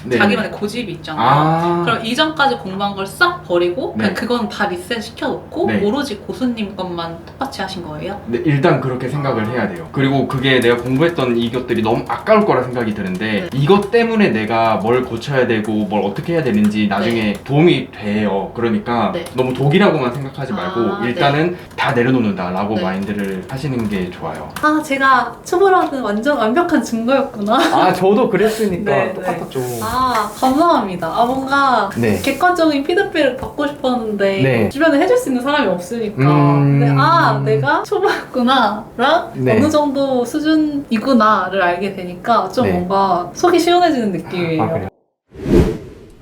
네. 자기만의 고집이 있잖아요. 그럼 이전까지 공부한 걸 싹 버리고 그냥 네. 그건 다 리셋 시켜놓고 네. 오로지 고수님 것만 똑같이 하신 거예요? 네, 일단 그렇게 생각을 해야 돼요. 그리고 그게 내가 공부했던 이것들이 너무 아까울 거라 생각이 드는데 네. 이것 때문에 내가 뭘 고쳐야 되고 뭘 어떻게 해야 되는지 나중에 도움이 돼요. 그러니까 네. 너무 독이라고만 생각하지 말고 일단은 다 내려놓는다라고 네. 마인드를 하시는 게 좋아요. 아, 제가 초보라는 완전 완벽한 증거였구나. 아, 저도 그랬으니까 네, 네. 똑같았죠. 아, 감사합니다. 아, 뭔가 네. 객관적인 피드백을 받고 싶었는데 네. 주변에 해줄 수 있는 사람이 없으니까 근데 내가 초보였구나랑 네. 어느 정도 수준이구나를 알게 되니까 좀 네. 뭔가 속이 시원해지는 느낌이에요. 아, 그래요?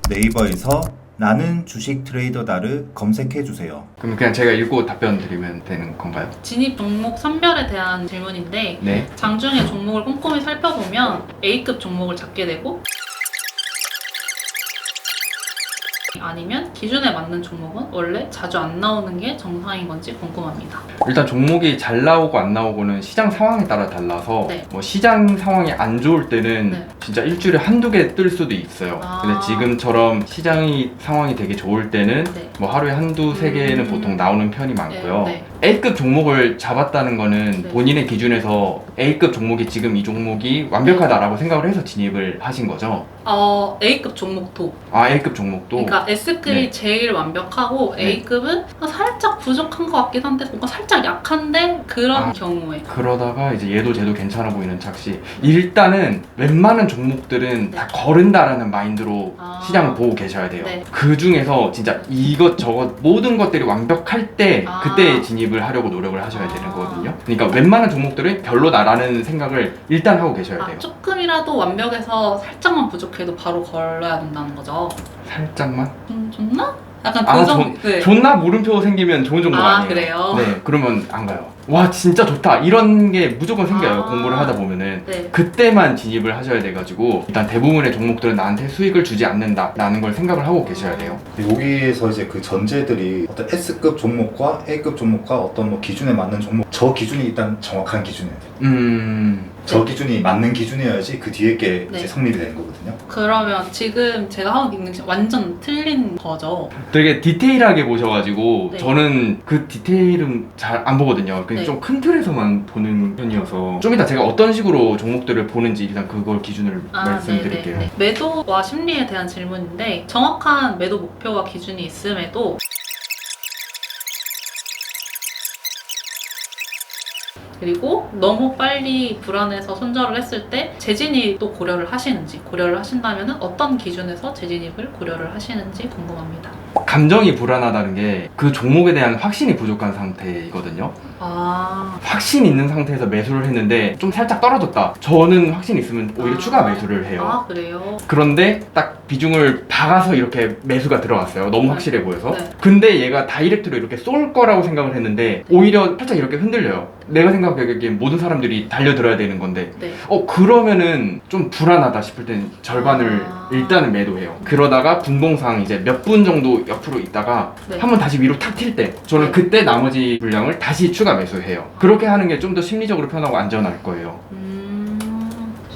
네이버에서 나는 주식 트레이더다를 검색해 주세요. 그럼 그냥 제가 읽고 답변 드리면 되는 건가요? 진입 종목 선별에 대한 질문인데 네. 장중에 종목을 꼼꼼히 살펴보면 A급 종목을 잡게 되고 아니면 기준에 맞는 종목은 원래 자주 안 나오는 게 정상인 건지 궁금합니다. 일단 종목이 잘 나오고 안 나오고는 시장 상황에 따라 달라서 네. 뭐 시장 상황이 안 좋을 때는 네. 진짜 일주일에 한두 개 뜰 수도 있어요. 아. 근데 지금처럼 시장이 상황이 되게 좋을 때는 네. 뭐 하루에 한두 세 개는 음. 보통 나오는 편이 많고요. 네. A급 종목을 잡았다는 거는 네. 본인의 기준에서 A급 종목이 지금 이 종목이 완벽하다라고 생각을 해서 진입을 하신 거죠. A급 종목도 아, A급 종목도? 그러니까 S급이 네. 제일 완벽하고 네. A급은 살짝 부족한 것 같긴 한데 뭔가 살짝 약한데 그런 아. 경우에 그러다가 이제 얘도 쟤도 괜찮아 보이는 착시. 일단은 웬만한 종목들은 네. 다 거른다라는 마인드로 아. 시장을 보고 계셔야 돼요. 네. 그 중에서 진짜 이것저것 모든 것들이 완벽할 때 아. 그때 진입을 하려고 노력을 하셔야 되는 아. 거거든요. 그러니까 웬만한 종목들은 별로다라는 생각을 일단 하고 계셔야 돼요. 조금이라도 완벽해서 살짝만 부족해도 바로 걸러야 된다는 거죠. 살짝만? 좋나? 약간 아, 그 정도. 네. 존나 물음표 생기면 좋은 정도 아, 아니에요. 그래요? 네, 그러면 안 가요. 와, 진짜 좋다. 이런 게 무조건 생겨요. 아. 공부를 하다 보면은. 네. 그때만 진입을 하셔야 돼가지고 일단 대부분의 종목들은 나한테 수익을 주지 않는다라는 걸 생각을 하고 계셔야 돼요. 여기에서 이제 그 전제들이 어떤 S급 종목과 A급 종목과 어떤 뭐 기준에 맞는 종목, 저 기준이 일단 정확한 기준이어야 돼요. 저 기준이 맞는 기준이어야지 그 뒤에 게 네. 이제 성립이 되는 거거든요. 그러면 지금 제가 하고 있는 게 완전 틀린 거죠. 되게 디테일하게 보셔가지고 네. 저는 그 디테일은 잘 안 보거든요. 그냥 네. 좀 큰 틀에서만 보는 편이어서 좀 이따 제가 어떤 식으로 종목들을 보는지 일단 그걸 기준을 말씀드릴게요. 네네네. 매도와 심리에 대한 질문인데 정확한 매도 목표와 기준이 있음에도 그리고 너무 빨리 불안해서 손절을 했을 때 재진입도 고려를 하시는지 고려를 하신다면 어떤 기준에서 재진입을 고려를 하시는지 궁금합니다. 감정이 불안하다는 게 그 종목에 대한 확신이 부족한 상태이거든요. 아, 확신 있는 상태에서 매수를 했는데 좀 살짝 떨어졌다. 저는 확신 있으면 오히려 추가 매수를 해요. 아, 그래요? 그런데 딱 비중을 박아서 이렇게 매수가 들어갔어요. 너무 네. 확실해 보여서. 네. 근데 얘가 다이렉트로 이렇게 쏠 거라고 생각을 했는데 오히려 살짝 이렇게 흔들려요. 내가 생각하기엔 모든 사람들이 달려들어야 되는 건데 네. 그러면은 좀 불안하다 싶을 땐 절반을 아. 일단은 매도해요. 그러다가 분봉상 이제 몇 분 정도 옆으로 있다가 네. 한번 다시 위로 탁 튈 때 저는 네. 그때 나머지 분량을 다시 추가 매수해요. 그렇게 하는 게 좀 더 심리적으로 편하고 안전할 거예요.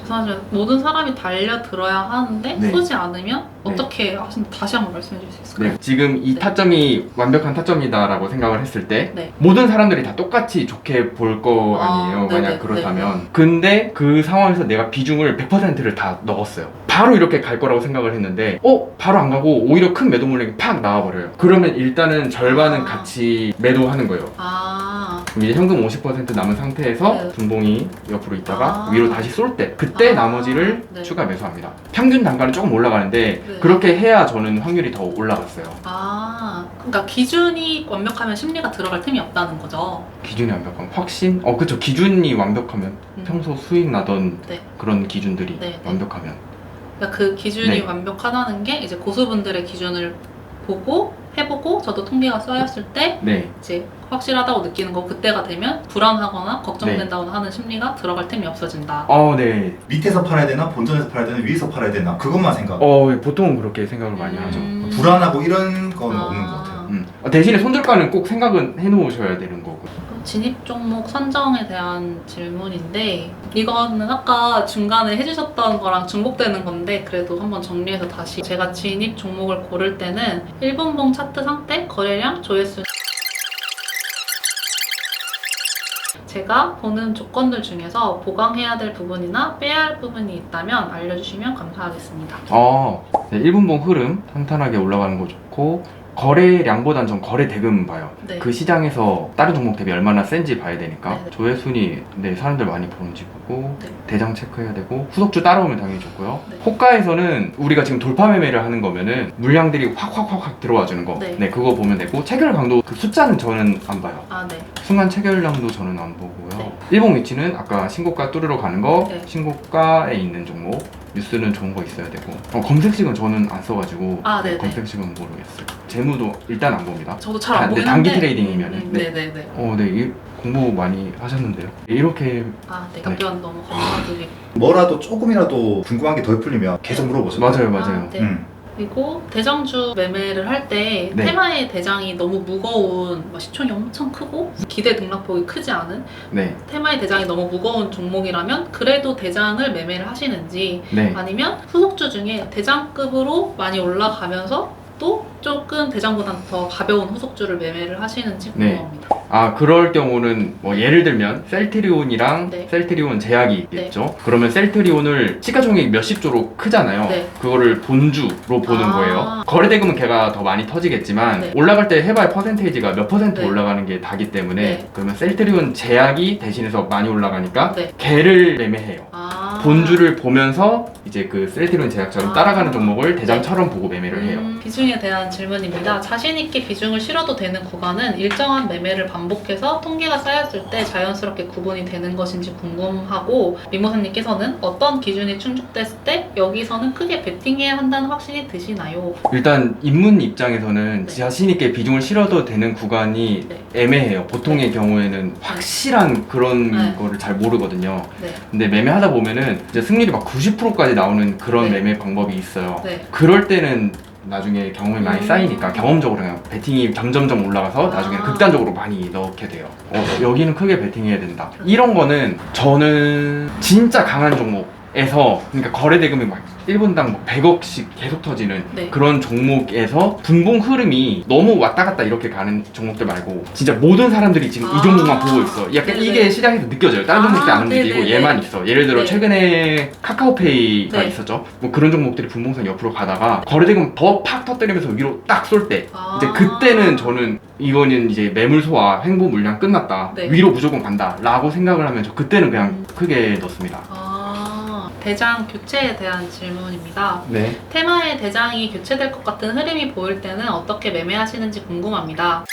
사실 모든 사람이 달려들어야 하는데 네. 쏘지 않으면 네. 어떻게 하시는지 다시 한번 말씀해 주실 수 있을까요? 네, 지금 이 네. 타점이 완벽한 타점이다라고 생각을 했을 때 네. 모든 사람들이 다 똑같이 좋게 볼 거 아니에요. 아, 만약 네네, 그렇다면. 근데 그 상황에서 내가 비중을 100%를 다 넣었어요. 바로 이렇게 갈 거라고 생각을 했는데 바로 안 가고 오히려 큰 매도 물량이 팍 나와버려요. 그러면 일단은 절반은 아. 같이 매도하는 거예요. 아, 이제 현금 50% 남은 상태에서 네. 분봉이 옆으로 있다가 아. 위로 다시 쏠 때 그때 아. 나머지를 네. 추가 매수합니다. 평균 단가는 조금 올라가는데 네. 그렇게 해야 저는 확률이 더 올라갔어요. 그러니까 기준이 완벽하면 심리가 들어갈 틈이 없다는 거죠. 기준이 완벽하면 확신? 그쵸. 기준이 완벽하면 음. 평소 수익 나던 네. 그런 기준들이 네, 네. 완벽하면 그러니까 그 기준이 네. 완벽하다는 게 이제 고수분들의 기준을 보고 해보고 저도 통계가 쌓였을 때 네. 이제 확실하다고 느끼는 거 그때가 되면 불안하거나 걱정된다거나 하는 심리가 들어갈 틈이 없어진다. 네. 밑에서 팔아야 되나 본전에서 팔아야 되나 위에서 팔아야 되나 그것만 생각. 보통은 그렇게 생각을 많이 하죠. 불안하고 이런 건 없는 것 같아요. 대신에 손절가는 꼭 생각은 해놓으셔야 되는 거고. 진입 종목 선정에 대한 질문인데 이거는 아까 중간에 해주셨던 거랑 중복되는 건데 그래도 한번 정리해서 다시 제가 진입 종목을 고를 때는 1분봉 차트 상태, 거래량, 조회수 제가 보는 조건들 중에서 보강해야 될 부분이나 빼야 할 부분이 있다면 알려주시면 감사하겠습니다. 네, 1분봉 흐름 탄탄하게 올라가는 거 좋고 거래량보단 전 거래 대금 봐요. 네. 그 시장에서 다른 종목 대비 얼마나 센지 봐야 되니까 네. 조회순위 사람들 많이 보는지 보고 네. 대장 체크해야 되고 후속주 따라오면 당연히 좋고요. 네. 호가에서는 우리가 지금 돌파 매매를 하는 거면은 물량들이 확 들어와 주는 거 네. 그거 보면 되고 체결 강도 그 숫자는 저는 안 봐요. 아, 네. 순간 체결량도 저는 안 보고요. 네. 일봉 위치는 아까 신고가 뚫으러 가는 거 네. 신고가에 있는 종목 뉴스는 좋은 거 있어야 되고 검색식은 저는 안 써가지고 아, 네네. 검색식은 모르겠어요. 재무도 일단 안 봅니다. 저도 잘 안 보긴 단기 한데 트레이딩이면은 네네네. 네, 공부 많이 하셨는데요. 이렇게 아, 네. 답변 너무 감사드리고 뭐라도 조금이라도 궁금한 게 덜 풀리면 계속 물어보세요. 맞아요. 아, 네. 그리고 대장주 매매를 할 때 네. 테마의 대장이 너무 무거운 시총이 엄청 크고 기대 등락폭이 크지 않은 네, 테마의 대장이 너무 무거운 종목이라면 그래도 대장을 매매를 하시는지 네. 아니면 후속주 중에 대장급으로 많이 올라가면서 또 조금 대장보다 더 가벼운 후속주를 매매를 하시는지 네. 궁금합니다. 그럴 경우는 뭐 예를 들면 셀트리온이랑 네. 셀트리온 제약이 있겠죠. 그러면 셀트리온을 시가총액이 몇십조로 크잖아요. 네. 그거를 본주로 보는 아. 거예요. 거래대금은 걔가 더 많이 터지겠지만 네. 올라갈 때 해봐야 퍼센테이지가 몇 퍼센트 네. 올라가는 게 다기 때문에 네. 그러면 셀트리온 제약이 대신해서 많이 올라가니까 네. 걔를 매매해요. 아. 본주를 보면서 이제 그 셀트리온 제약처럼 아. 따라가는 종목을 대장처럼 보고 매매를 해요. 비중에 대한 질문입니다. 자신있게 비중을 실어도 되는 구간은 일정한 매매를 반복해서 통계가 쌓였을 때 자연스럽게 구분이 되는 것인지 궁금하고 미모사님께서는 어떤 기준이 충족됐을 때 여기서는 크게 베팅해야 한다는 확신이 드시나요? 일단 입문 입장에서는 네. 자신있게 비중을 실어도 되는 구간이 네. 애매해요. 보통의 경우에는 확실한 그런 네. 거를 잘 모르거든요. 네. 근데 매매하다 보면은 이제 승률이 막 90%까지 나오는 그런 네. 매매 방법이 있어요. 네. 그럴 때는 나중에 경험이 많이 쌓이니까 경험적으로 그냥 베팅이 점점점 올라가서 나중에는 아. 극단적으로 많이 넣게 돼요. 여기는 크게 베팅해야 된다. 이런 거는 저는 진짜 강한 종목에서 그러니까 거래 대금이 막 1분당 뭐 100억씩 계속 터지는 네. 그런 종목에서 분봉 흐름이 너무 왔다 갔다 이렇게 가는 종목들 말고 진짜 모든 사람들이 지금 이 종목만 보고 있어. 약간 네네. 이게 시장에서 느껴져요. 다른 종목들이 안 움직이고 네네네. 얘만 있어. 예를 들어 네. 최근에 카카오페이가 네. 있었죠. 뭐 그런 종목들이 분봉선 옆으로 가다가 거래대금 더 팍 터뜨리면서 위로 딱 쏠 때 아. 이제 그때는 저는 이거는 이제 매물 소화 횡보 물량 끝났다. 네. 위로 무조건 간다 라고 생각을 하면 저 그때는 그냥 크게 넣습니다. 대장 교체에 대한 질문입니다. 네. 테마의 대장이 교체될 것 같은 흐름이 보일 때는 어떻게 매매하시는지 궁금합니다.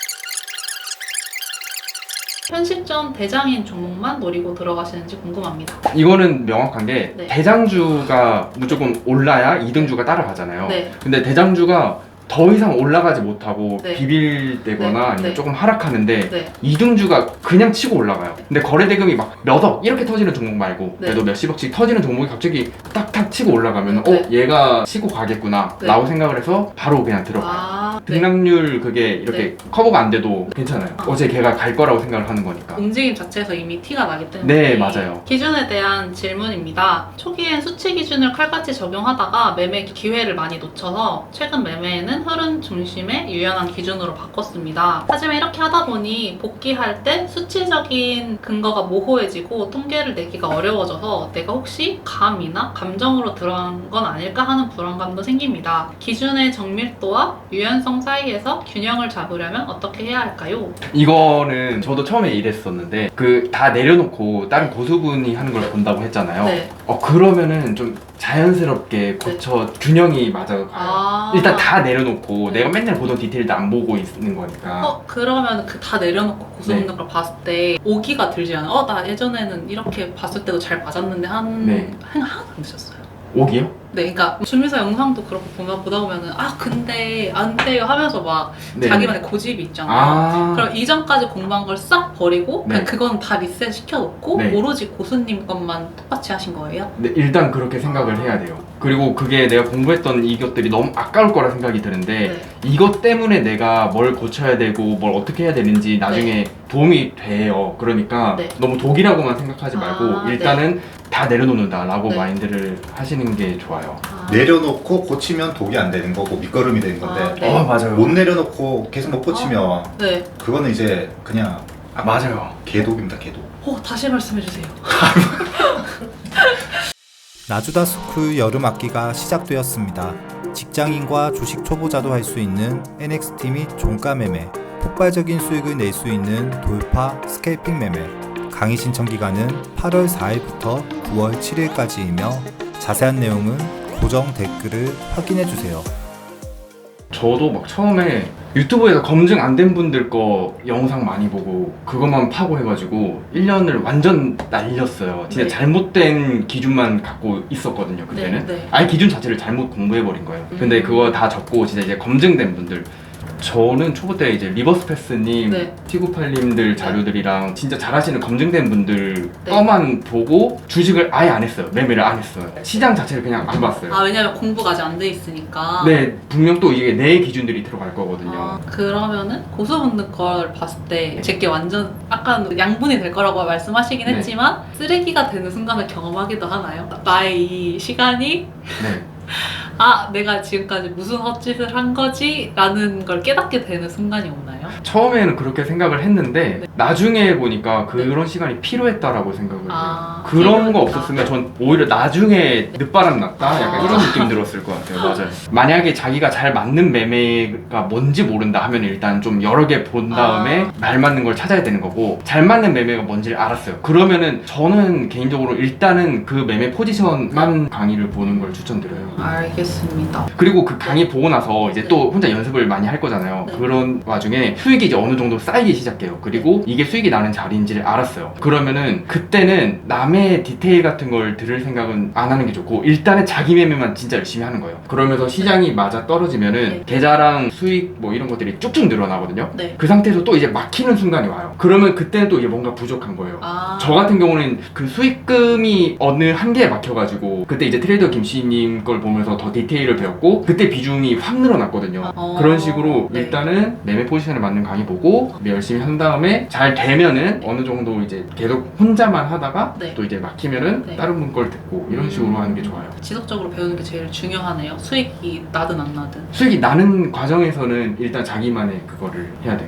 현실 전 대장인 종목만 노리고 들어가시는지 궁금합니다. 이거는 명확한 게 네. 대장주가 무조건 올라야 2등주가 따라가잖아요. 네. 근데 대장주가 더 이상 올라가지 못하고 네. 비빌대거나 네. 아니면 네. 조금 하락하는데 네. 2등주가 그냥 치고 올라가요. 근데 거래대금이 막 몇억 이렇게 터지는 종목 말고 네. 그래도 몇십억씩 터지는 종목이 갑자기 딱딱 치고 올라가면 네. 얘가 치고 가겠구나 네. 라고 생각을 해서 바로 그냥 들어가요. 네. 등락률 그게 이렇게 커버가 안 돼도 괜찮아요. 어제 걔가 갈 거라고 생각을 하는 거니까. 움직임 자체에서 이미 티가 나기 때문에. 네, 맞아요. 기준에 대한 질문입니다. 초기엔 수치 기준을 칼같이 적용하다가 매매 기회를 많이 놓쳐서 최근 매매에는 흐름 중심의 유연한 기준으로 바꿨습니다. 하지만 이렇게 하다 보니 복귀할 때 수치적인 근거가 모호해지고 통계를 내기가 어려워져서 내가 혹시 감이나 감정으로 들어간 건 아닐까 하는 불안감도 생깁니다. 기준의 정밀도와 유연성 사이에서 균형을 잡으려면 어떻게 해야 할까요? 이거는 저도 처음에 이랬었는데 그 다 내려놓고 다른 고수분이 하는 걸 본다고 했잖아요. 네. 그러면은 좀 자연스럽게 고쳐 균형이 맞아가요. 일단 다 내려놓고 네. 내가 맨날 보던 디테일도 안 보고 있는 거니까. 그러면 그 다 내려놓고 고수분들 걸 봤을 때 오기가 들지 않아요? 나 예전에는 이렇게 봤을 때도 잘 맞았는데 네. 하나도 안 드셨어요. 오기요? 네, 그러니까 주미사 영상도 그렇게 보다 보면은 근데 안 돼요 하면서 막 네. 자기만의 고집이 있잖아요. 그럼 네. 이전까지 공부한 걸 싹 버리고 네. 그냥 그건 다 리셋 시켜놓고 네. 오로지 고수님 것만 똑같이 하신 거예요? 네, 일단 그렇게 생각을 해야 돼요. 그리고 그게 내가 공부했던 이것들이 너무 아까울 거라 생각이 드는데 네. 이것 때문에 내가 뭘 고쳐야 되고 뭘 어떻게 해야 되는지 나중에 도움이 돼요. 그러니까 네. 너무 독이라고만 생각하지 말고 아, 일단은 다 내려놓는다라고 네. 마인드를 하시는 게 좋아요. 아. 내려놓고 고치면 독이 안 되는 거고 밑거름이 되는 건데 아, 네. 맞아요. 못 내려놓고 계속 못 고치면 네. 그거는 이제 그냥 맞아요. 개독입니다, 개독. 다시 말씀해주세요. 나주다 스쿨 여름 학기가 시작되었습니다. 직장인과 주식 초보자도 할 수 있는 NXT 및 종가 매매, 폭발적인 수익을 낼 수 있는 돌파 스캘핑 매매. 강의 신청 기간은 8월 4일부터 9월 7일까지이며 자세한 내용은 고정 댓글을 확인해 주세요. 저도 막 처음에 유튜브에서 검증 안 된 분들 거 영상 많이 보고 그것만 파고 해가지고 1년을 완전 날렸어요. 진짜 네. 잘못된 기준만 갖고 있었거든요, 그때는. 네. 아예 기준 자체를 잘못 공부해버린 거예요. 근데 그거 다 적고 진짜 이제 검증된 분들. 저는 초보 때 이제 리버스패스님, 네. T98님들 자료들이랑 진짜 잘하시는 검증된 분들 네. 거만 보고 주식을 아예 안 했어요. 매매를 안 했어요. 시장 자체를 그냥 안 봤어요. 왜냐면 공부가 아직 안 돼 있으니까. 네, 분명 또 이게 내 기준들이 들어갈 거거든요. 그러면은 고수분들 걸 봤을 때 제게 완전 아까 양분이 될 거라고 말씀하시긴 네. 했지만 쓰레기가 되는 순간을 경험하기도 하나요? 나의 이 시간이 네. 내가 지금까지 무슨 헛짓을 한 거지? 라는 걸 깨닫게 되는 순간이 오나요? 처음에는 그렇게 생각을 했는데 네. 나중에 보니까 그런 시간이 필요했다라고 생각을 해요. 그런 거 필요했다. 없었으면 전 오히려 나중에 늦바람 났다? 약간 이런 느낌 들었을 것 같아요. 맞아요. 만약에 자기가 잘 맞는 매매가 뭔지 모른다 하면 일단 좀 여러 개 본 다음에 잘 맞는 걸 찾아야 되는 거고 잘 맞는 매매가 뭔지를 알았어요. 그러면은 저는 개인적으로 일단은 그 매매 포지션만 강의를 보는 걸 추천드려요. 알겠습니다. 그리고 그 강의 보고 나서 이제 네. 또 혼자 연습을 많이 할 거잖아요. 네. 그런 와중에 수익이 이제 어느 정도 쌓이기 시작해요. 그리고 이게 수익이 나는 자리인지를 알았어요. 그러면은 그때는 남의 디테일 같은 걸 들을 생각은 안 하는 게 좋고 일단은 자기 매매만 진짜 열심히 하는 거예요. 그러면서 시장이 맞아 떨어지면은 네. 계좌랑 수익 뭐 이런 것들이 쭉쭉 늘어나거든요. 네. 그 상태에서 또 이제 막히는 순간이 와요. 그러면 그때는 또 이게 뭔가 부족한 거예요. 저 같은 경우는 그 수익금이 어느 한계에 막혀가지고 그때 이제 트레이더 김씨님 걸 보면서 더 디테일을 배웠고 그때 비중이 확 늘어났거든요. 그런 식으로 네. 일단은 매매 포지션에 맞는 강의 보고 열심히 한 다음에 잘 되면은 어느 정도 이제 계속 혼자만 하다가 네. 또 이제 막히면은 네. 다른 분 걸 듣고 이런 식으로 하는 게 좋아요. 지속적으로 배우는 게 제일 중요하네요. 수익이 나든 안 나든. 수익이 나는 과정에서는 일단 자기만의 그거를 해야 돼요.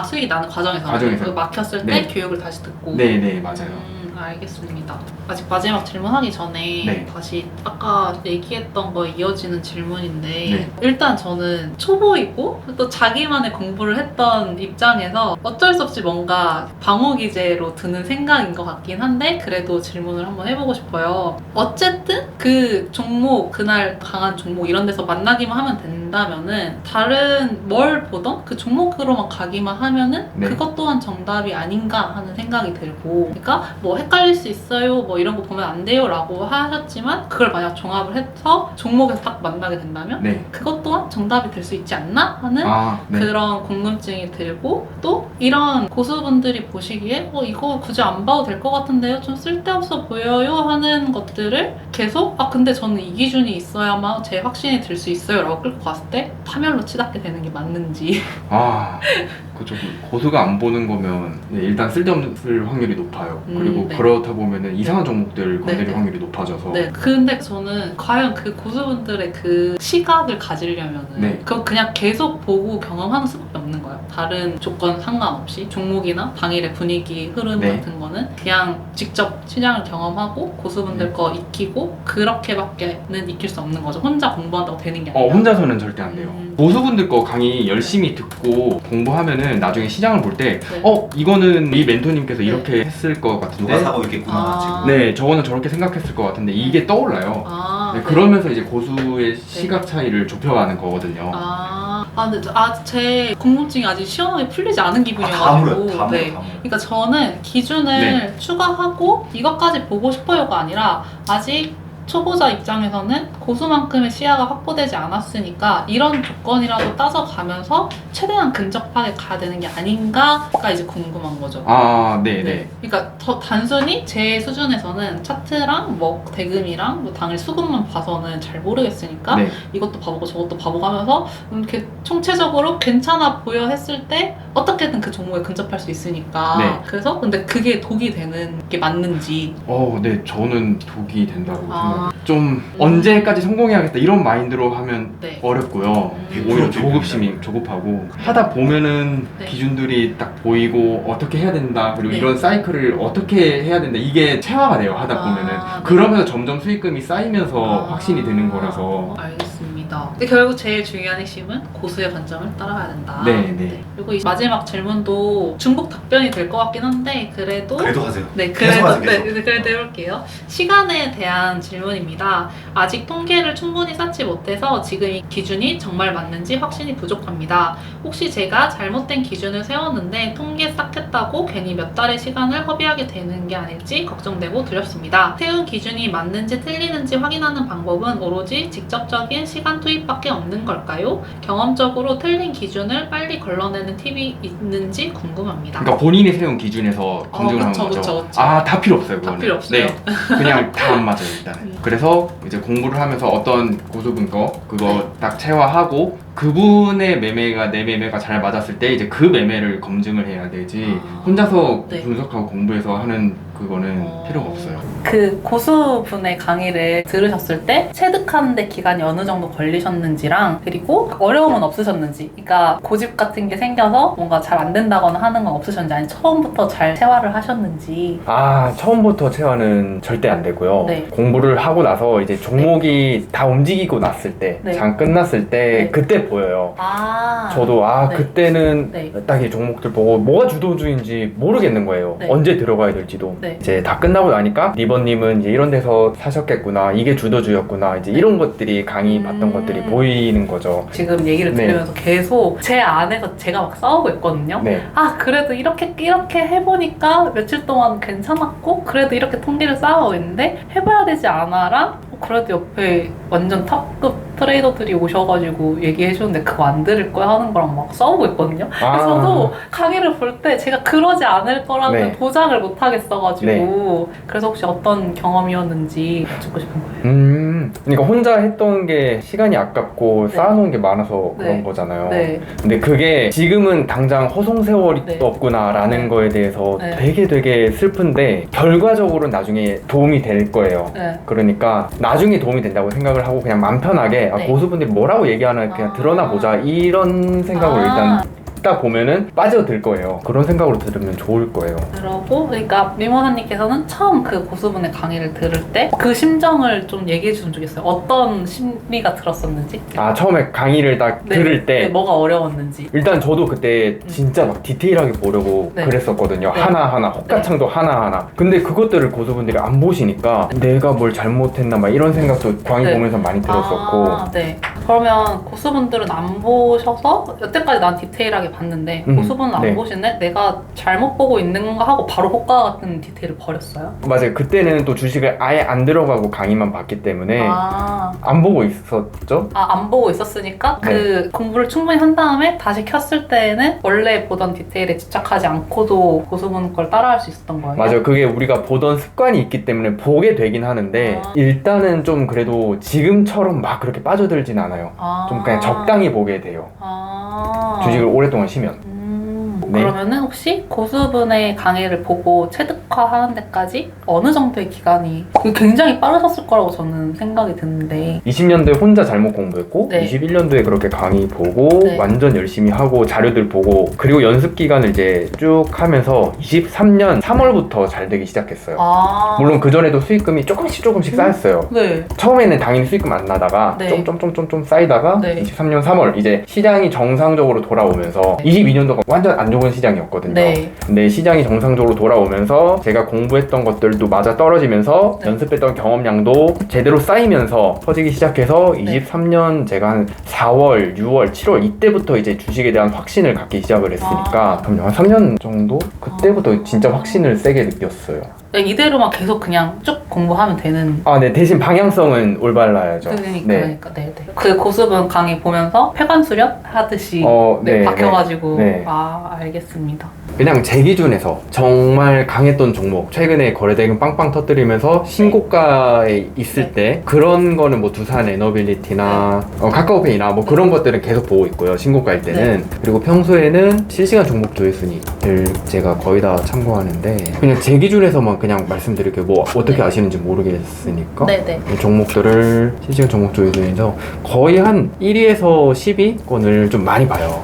수익이 나는 과정에서. 과정에서. 막혔을 때 네. 교육을 다시 듣고. 네네 맞아요. 알겠습니다. 아직 마지막 질문하기 전에 네. 다시 아까 얘기했던 거 이어지는 질문인데 네. 일단 저는 초보이고 또 자기만의 공부를 했던 입장에서 어쩔 수 없이 뭔가 방어 기제로 드는 생각인 것 같긴 한데 그래도 질문을 한번 해보고 싶어요. 어쨌든 그 종목 그날 강한 종목 이런 데서 만나기만 하면 된다면은 다른 뭘 보던 그 종목으로만 가기만 하면은 네. 그것 또한 정답이 아닌가 하는 생각이 들고 그러니까 뭐 헷갈릴 수 있어요 뭐 이런 거 보면 안 돼요 라고 하셨지만 그걸 만약 종합을 해서 종목에서 딱 만나게 된다면 네. 그것 또한 정답이 될 수 있지 않나 하는 네. 그런 궁금증이 들고 또 이런 고수분들이 보시기에 이거 굳이 안 봐도 될 것 같은데요 좀 쓸데없어 보여요 하는 것들을 계속 근데 저는 이 기준이 있어야만 제 확신이 들 수 있어요 라고 끌고 갔을 때 파멸로 치닫게 되는 게 맞는지 그죠. 고수가 안 보는 거면 일단 쓸데없을 확률이 높아요. 그리고 네. 그렇다 보면은 이상한 종목들 건드릴 네. 확률이 높아져서 네, 근데 저는 과연 그 고수분들의 그 시각을 가지려면은 네. 그거 그냥 계속 보고 경험하는 수밖에 없는 거예요. 다른 조건 상관없이 종목이나 당일의 분위기, 흐름 네. 같은 거는 그냥 직접 시장을 경험하고 고수분들 네. 거 익히고 그렇게밖에는 익힐 수 없는 거죠. 혼자 공부한다고 되는 게 아니라. 혼자서는 절대 안 돼요. 고수분들 거 강의 열심히 듣고 공부하면은 나중에 시장을 볼 때 네. 이거는 이 멘토님께서 네. 이렇게 했을 것 같은데 누가 사고 있겠구나 지금. 네, 저거는 저렇게 생각했을 것 같은데 이게 떠올라요. 네, 네. 그러면서 이제 고수의 시각 차이를 좁혀가는 거거든요. 근데 제 궁금증이 아직 시원하게 풀리지 않은 다 기분이어가지고 물어요. 다 물어요. 네. 그러니까 저는 기준을 네. 추가하고 이것까지 보고 싶어요가 아니라 아직 초보자 입장에서는 고수만큼의 시야가 확보되지 않았으니까 이런 조건이라도 따져가면서 최대한 근접하게 가야 되는 게 아닌가가 이제 궁금한 거죠. 아, 네네. 그러니까 더 단순히 제 수준에서는 차트랑 뭐 대금이랑 뭐 당일 수급만 봐서는 잘 모르겠으니까 네. 이것도 봐보고 저것도 봐보고 하면서 이렇게 총체적으로 괜찮아 보여 했을 때 어떻게든 그 종목에 근접할 수 있으니까 네. 그래서 근데 그게 독이 되는 게 맞는지 네, 저는 독이 된다고 아. 생각해요. 좀 언제까지 성공해야겠다 이런 마인드로 하면 네. 어렵고요. 음. 오히려 조급심이 조급하고 하다 보면은 네. 기준들이 딱 보이고 어떻게 해야 된다 그리고 네. 이런 사이클을 어떻게 해야 된다 이게 체화가 돼요. 하다 아, 보면은 네. 그러면서 점점 수익금이 쌓이면서 아. 확신이 드는 거라서 알겠습니다. 근데 결국 제일 중요한 핵심은 고수의 관점을 따라가야 된다. 네. 그리고 이 마지막 질문도 중복 답변이 될 것 같긴 한데 그래도 하세요. 네, 계속 하세요, 계속. 그래도 해볼게요. 시간에 대한 질문입니다. 아직 통계를 충분히 쌓지 못해서 지금 이 기준이 정말 맞는지 확신이 부족합니다. 혹시 제가 잘못된 기준을 세웠는데 통계 쌓겠다고 괜히 몇 달의 시간을 허비하게 되는 게 아닐지 걱정되고 두렵습니다. 세운 기준이 맞는지 틀리는지 확인하는 방법은 오로지 직접적인 시간 투입밖에 없는 걸까요? 경험적으로 틀린 기준을 빨리 걸러내는 팁이 있는지 궁금합니다. 그러니까 본인이 세운 기준에서 검증을 하는 그쵸, 거죠. 그쵸. 아, 다 필요 없어요. 그거는. 다 필요 없어요. 네, 그냥 다 안 맞아요 일단. 음. 그래서 이제 공부를 하면서 어떤 고수분 거 그거 네. 딱 체화하고 그분의 매매가 내 매매가 잘 맞았을 때 이제 그 매매를 검증을 해야 되지 아. 혼자서 네. 분석하고 공부해서 하는 그거는 어. 필요가 없어요. 그 고수분의 강의를 들으셨을 때 체득하는데 기간이 어느 정도 걸리셨는지랑 그리고 어려움은 없으셨는지, 그러니까 고집 같은 게 생겨서 뭔가 잘 안 된다거나 하는 건 없으셨는지, 아니면 처음부터 잘 체화를 하셨는지. 아, 처음부터 체화는 절대 안 되고요. 네. 공부를 하고 나서 이제 종목이 다 움직이고 났을 때, 네. 장 끝났을 때 네. 그때 보여요. 아, 저도 네. 그때는 네. 딱 이 종목들 보고 뭐가 주도주인지 모르겠는 거예요. 네. 언제 들어가야 될지도. 네. 이제 다 끝나고 나니까 리버님은 이제 이런 데서 사셨겠구나, 이게 주도주였구나, 이제 이런 것들이 강의 봤던 것들이 보이는 거죠. 지금 얘기를 네. 들으면서 계속 제 안에서 제가 막 싸우고 있거든요. 네. 아, 그래도 이렇게 해보니까 며칠 동안 괜찮았고, 그래도 이렇게 통계를 쌓아오고 있는데, 해봐야 되지 않아랑, 그래도 옆에 완전 탑급 트레이더들이 오셔가지고 얘기해주는데 그거 안 들을 거야 하는 거랑 막 싸우고 있거든요. 그래서 저도 강의를 볼 때 제가 그러지 않을 거라는 네. 보장을 못 하겠어가지고, 그래서 혹시 어떤 경험이었는지 여쭙고 싶은 거예요. 그러니까 혼자 했던 게 시간이 아깝고 네. 쌓아놓은 게 많아서 네. 그런 거잖아요. 네. 근데 그게 지금은 당장 허송세월이 네. 없구나라는 네. 거에 대해서 네. 되게 슬픈데 결과적으로 나중에 도움이 될 거예요. 네. 그러니까 나중에 도움이 된다고 생각을 하고 그냥 맘 편하게 네. 고수분들이 뭐라고 얘기하나 그냥 아. 드러나 보자 이런 생각으로 일단 딱 보면은 빠져들 거예요. 그런 생각으로 들으면 좋을 거예요. 그러고 그러니까 미모사님께서는 처음 그 고수분의 강의를 들을 때 그 심정을 좀 얘기해 주면 좋겠어요. 어떤 심리가 들었었는지. 아, 처음에 강의를 딱 네. 들을 때 네, 뭐가 어려웠는지. 일단 저도 그때 진짜 막 디테일하게 보려고 네. 그랬었거든요. 네. 하나하나, 헛가창도 하나하나. 근데 그것들을 고수분들이 안 보시니까 내가 뭘 잘못했나 막 이런 생각도 강의 네. 보면서 많이 들었었고. 아, 네. 그러면 고수분들은 안 보셔서 여태까지 난 디테일하게 봤는데 고수분은 안 네. 보시네? 내가 잘못 보고 있는 건가 하고 바로 호가 같은 디테일을 버렸어요? 맞아요. 그때는 또 주식을 아예 안 들어가고 강의만 봤기 때문에 안 보고 있었죠. 안 보고 있었으니까 네. 그 공부를 충분히 한 다음에 다시 켰을 때에는 원래 보던 디테일에 집착하지 않고도 고수분 걸 따라할 수 있었던 거예요? 맞아요. 그게 우리가 보던 습관이 있기 때문에 보게 되긴 하는데 일단은 좀 그래도 지금처럼 막 그렇게 빠져들진 않아요. 좀 그냥 적당히 보게 돼요. 주식을 오랫동안 쉬면. 네. 그러면은 혹시 고수분의 강의를 보고 체득화하는 데까지 어느 정도의 기간이 굉장히 빠르셨을 거라고 저는 생각이 드는데 20년도에 혼자 잘못 공부했고 네. 21년도에 그렇게 강의 보고 네. 완전 열심히 하고 자료들 보고 그리고 연습 기간을 이제 쭉 하면서 23년 3월부터 잘 되기 시작했어요. 물론 그전에도 수익금이 조금씩 쌓였어요. 네. 처음에는 당연히 수익금 안 나다가 네. 좀 쌓이다가 네. 23년 3월 이제 시장이 정상적으로 돌아오면서 22년도가 완전 안 좋은 시장이었거든요. 네. 근데 시장이 정상적으로 돌아오면서 제가 공부했던 것들도 맞아 떨어지면서 네. 연습했던 경험량도 제대로 쌓이면서 커지기 시작해서 네. 23년 제가 한 4월, 6월, 7월 이때부터 이제 주식에 대한 확신을 갖기 시작을 했으니까 그럼 한 3년 정도? 그때부터 진짜 확신을 세게 느꼈어요. 이대로만 계속 그냥 쭉 공부하면 되는. 아, 네. 대신 방향성은 올바라야죠. 그러니까 네. 그 고수분 강의 보면서 폐관 수련 하듯이 네, 바뀌어가지고 네. 아 알겠습니다. 그냥 제 기준에서 정말 강했던 종목, 최근에 거래대금 빵빵 터뜨리면서 신고가에 있을 때 그런 거는 뭐 두산 에너빌리티나 카카오페이나 뭐 그런 것들은 계속 보고 있고요. 신고가일 때는. 그리고 평소에는 실시간 종목 조회 순위를 제가 거의 다 참고하는데 그냥 제 기준에서만 그냥 말씀드릴게요. 뭐 어떻게 아시는지 모르겠으니까 네네. 이 종목들을 실시간 종목 조회 순위에서 거의 한 1위에서 10위권을 좀 많이 봐요.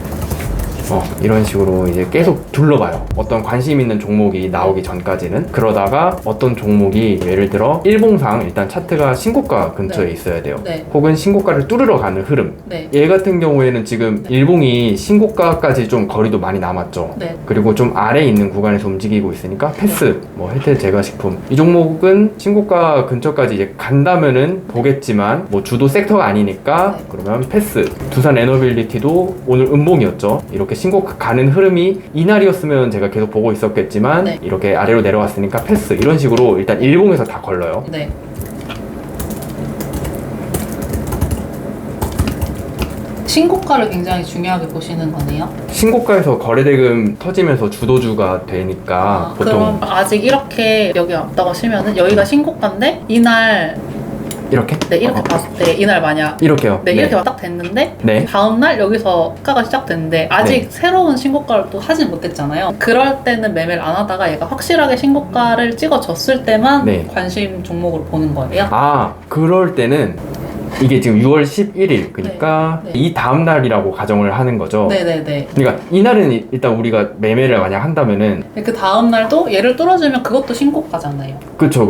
이런 식으로 이제 계속 둘러봐요. 어떤 관심 있는 종목이 나오기 전까지는. 그러다가 어떤 종목이 예를 들어 일봉상 일단 차트가 신고가 근처에 있어야 돼요. 혹은 신고가를 뚫으러 가는 흐름. 얘 같은 경우에는 지금 일봉이 신고가까지 좀 거리도 많이 남았죠. 그리고 좀 아래에 있는 구간에서 움직이고 있으니까 패스. 뭐 혜태 제과식품 이 종목은 신고가 근처까지 이제 간다면은 보겠지만 뭐 주도 섹터가 아니니까 그러면 패스. 두산 에너빌리티도 오늘 음봉이었죠. 이렇게 신고가 가는 흐름이 이날이었으면 제가 계속 보고 있었겠지만 이렇게 아래로 내려왔으니까 패스. 이런 식으로 일단 일봉에서 다 걸러요. 신고가를 굉장히 중요하게 보시는 거네요. 신고가에서 거래대금 터지면서 주도주가 되니까 보통 그럼 아직 이렇게 여기 왔다고 치면은 여기가 신고가인데 이날 이렇게? 네, 이렇게 봤을 때 이날 만약 이렇게요. 네, 이렇게 딱 됐는데 네. 다음날 여기서 가가 시작됐는데 아직 새로운 신고가를 또 하진 못했잖아요. 그럴 때는 매매를 안 하다가 얘가 확실하게 신고가를 찍어줬을 때만 관심 종목으로 보는 거예요. 아, 그럴 때는 이게 지금 6월 11일 그러니까 이 다음 날이라고 가정을 하는 거죠. 네네네. 그러니까 이날은 일단 우리가 매매를 만약 한다면은 그 다음 날도 얘를 뚫어주면 그것도 신고가잖아요. 그쵸.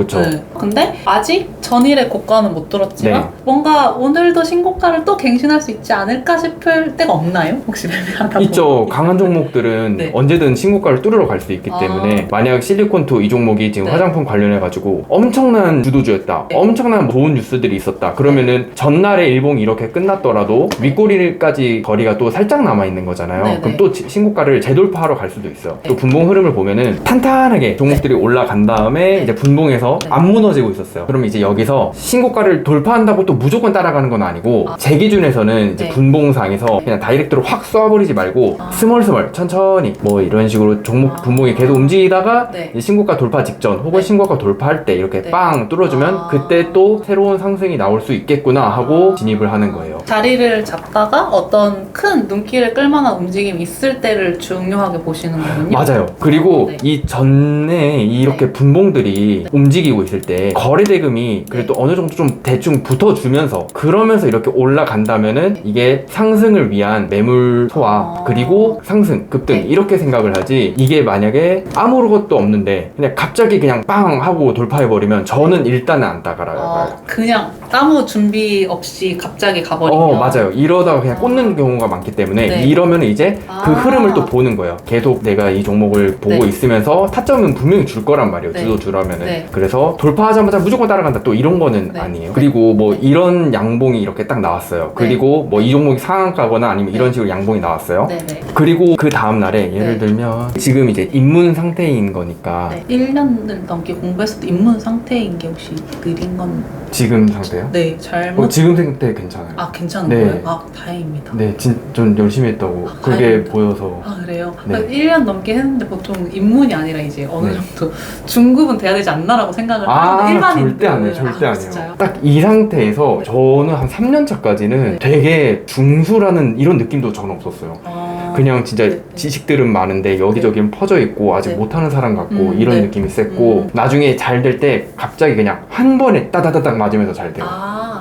근데 아직 전일의 고가는 못 뚫었지만 뭔가 오늘도 신고가를 또 갱신할 수 있지 않을까 싶을 때가 없나요? 혹시 매매하다 있죠. 보면? 강한 종목들은 언제든 신고가를 뚫으러 갈 수 있기 때문에 만약 실리콘투 이 종목이 지금 화장품 관련해가지고 엄청난 주도주였다. 엄청난 좋은 뉴스들이 있었다. 그러면은 전날에 일봉이 이렇게 끝났더라도 윗꼬리까지 거리가 또 살짝 남아있는 거잖아요. 그럼 또 신고가를 재돌파하러 갈 수도 있어요. 또 분봉 흐름을 보면은 탄탄하게 종목들이 올라간 다음에 이제 분봉에서 안 무너지고 있었어요. 그러면 이제 여기서 신고가를 돌파한다고 또 무조건 따라가는 건 아니고 제 기준에서는 이제 분봉상에서 그냥 다이렉트로 확 쏘아버리지 말고 스멀스멀 천천히 뭐 이런 식으로 종목 분봉이 계속 움직이다가 이제 신고가 돌파 직전 혹은 신고가 돌파할 때 이렇게 빵 뚫어주면 그때 또 새로운 상승이 나올 수 있겠구나 하고 진입을 하는 거예요. 자리를 잡다가 어떤 큰 눈길을 끌만한 움직임이 있을 때를 중요하게 보시는 거군요. 맞아요. 그리고 이 전에 이렇게 분봉들이 움직이고 있을 때 거래대금이 그래도 어느 정도 좀 대충 붙어주면서 그러면서 이렇게 올라간다면은 이게 상승을 위한 매물 소화 그리고 상승 급등 이렇게 생각을 하지 이게 만약에 아무것도 없는데 그냥 갑자기 그냥 빵 하고 돌파해버리면 저는 일단은 안 따라가요. 그냥 아무 준비 없이 갑자기 가버리면 맞아요. 이러다가 그냥 꽂는 경우가 많기 때문에 이러면 이제 그 흐름을 또 보는 거예요. 계속 내가 이 종목을 보고 있으면서 타점은 분명히 줄 거란 말이에요. 주도주라면은. 그래서 돌파하자마자 무조건 따라간다 또 이런 거는 아니에요. 그리고 뭐 이런 양봉이 이렇게 딱 나왔어요. 그리고 뭐 이 종목이 상한가거나 아니면 이런 식으로 양봉이 나왔어요. 그리고 그 다음 날에 예를 들면 지금 이제 입문 상태인 거니까 1년을 넘게 공부했을 때 입문 상태인 게 혹시 느린 건 지금 상태요? 네, 잘못. 지금 상태 괜찮아요. 아, 괜찮은 거예요? 아, 다행입니다. 네, 좀 열심히 했다고 그게 다행이다. 보여서. 아, 그래요? 1년 넘게 했는데 보통 입문이 아니라 이제 어느 정도 중급은 돼야 되지 않나라고 생각을 하는데 일반인 절대 안 해요. 절대 안 해요. 진짜요? 딱 이 상태에서 저는 한 3년 차까지는 되게 중수라는 이런 느낌도 저는 없었어요. 그냥 진짜 지식들은 많은데 여기저기 퍼져 있고 아직 못하는 사람 같고 이런 느낌이 셌고 나중에 잘 될 때 갑자기 그냥 한 번에 따다다닥 맞으면서 잘 돼요.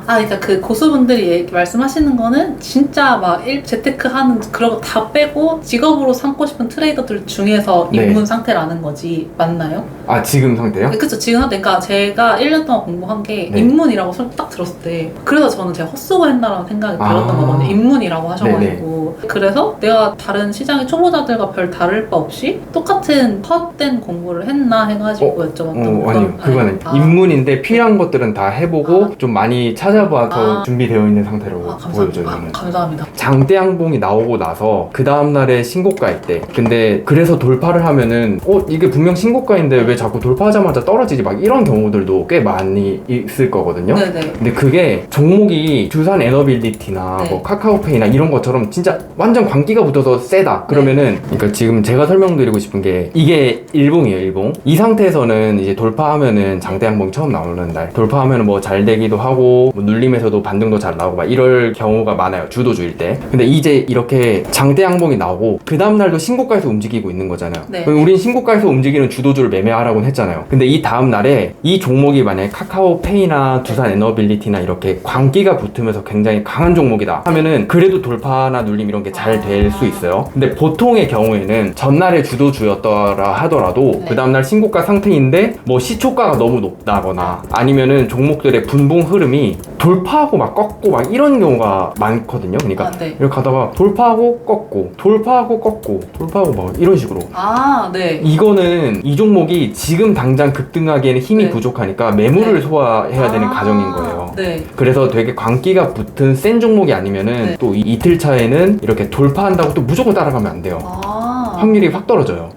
그러니까 그 고수분들이 말씀하시는 거는 진짜 막 재테크 하는 그런 거 다 빼고 직업으로 삼고 싶은 트레이더들 중에서 입문 상태라는 거지 맞나요? 아, 지금 상태요? 그쵸, 지금 상태. 그러니까 제가 1년 동안 공부한 게 입문이라고 딱 들었을 때 그래서 저는 제가 헛수고 했나라는 생각이 들었던 거거든요. 입문이라고 하셔가지고 그래서 내가 다른 시장의 초보자들과 별 다를 바 없이 똑같은 헛된 공부를 했나 해가지고 여쭤봤던 아니요. 그거는 입문인데 필요한 것들은 다 해보고 좀 많이 찾아 찾아봐서 준비되어 있는 상태로 보여줘요. 저는. 감사합니다. 장대 양봉이 나오고 나서 그 다음날에 신고가일 때, 근데 그래서 돌파를 하면은 이게 분명 신고가인데 왜 자꾸 돌파하자마자 떨어지지, 막 이런 경우들도 꽤 많이 있을 거거든요. 네네. 근데 그게 종목이 두산 에너빌리티나 네. 뭐 카카오페이나 이런 것처럼 진짜 완전 광기가 붙어서 세다 그러면은, 그러니까 지금 제가 설명드리고 싶은 게 이게 일봉이에요. 일봉. 이 상태에서는 이제 돌파하면은 장대 양봉이 처음 나오는 날 돌파하면은 뭐 잘 되기도 하고, 뭐 눌림에서도 반등도 잘 나오고 막 이럴 경우가 많아요, 주도주일 때. 근데 이제 이렇게 장대 양봉이 나오고 그 다음날도 신고가에서 움직이고 있는 거잖아요. 네. 그럼 우린 신고가에서 움직이는 주도주를 매매하라고 했잖아요. 근데 이 다음날에 이 종목이 만약에 카카오페이나 두산 에너빌리티나 이렇게 광기가 붙으면서 굉장히 강한 종목이다 하면은 그래도 돌파나 눌림 이런 게 잘 될 수 있어요. 근데 보통의 경우에는 전날에 주도주였더라 하더라도 네. 그 다음날 신고가 상태인데 뭐 시초가가 너무 높다거나 아니면은 종목들의 분봉 흐름이 돌파하고 막 꺾고 막 이런 경우가 많거든요. 그러니까 네. 이렇게 가다가 돌파하고 꺾고 돌파하고 꺾고 돌파하고 막 이런 식으로. 네. 이거는 이 종목이 지금 당장 급등하기에는 힘이 네. 부족하니까 매물을 네. 소화해야 되는 과정인 거예요. 네. 그래서 되게 광기가 붙은 센 종목이 아니면은 네. 또 이틀 차에는 이렇게 돌파한다고 또 무조건 따라가면 안 돼요. 확률이 확 떨어져요.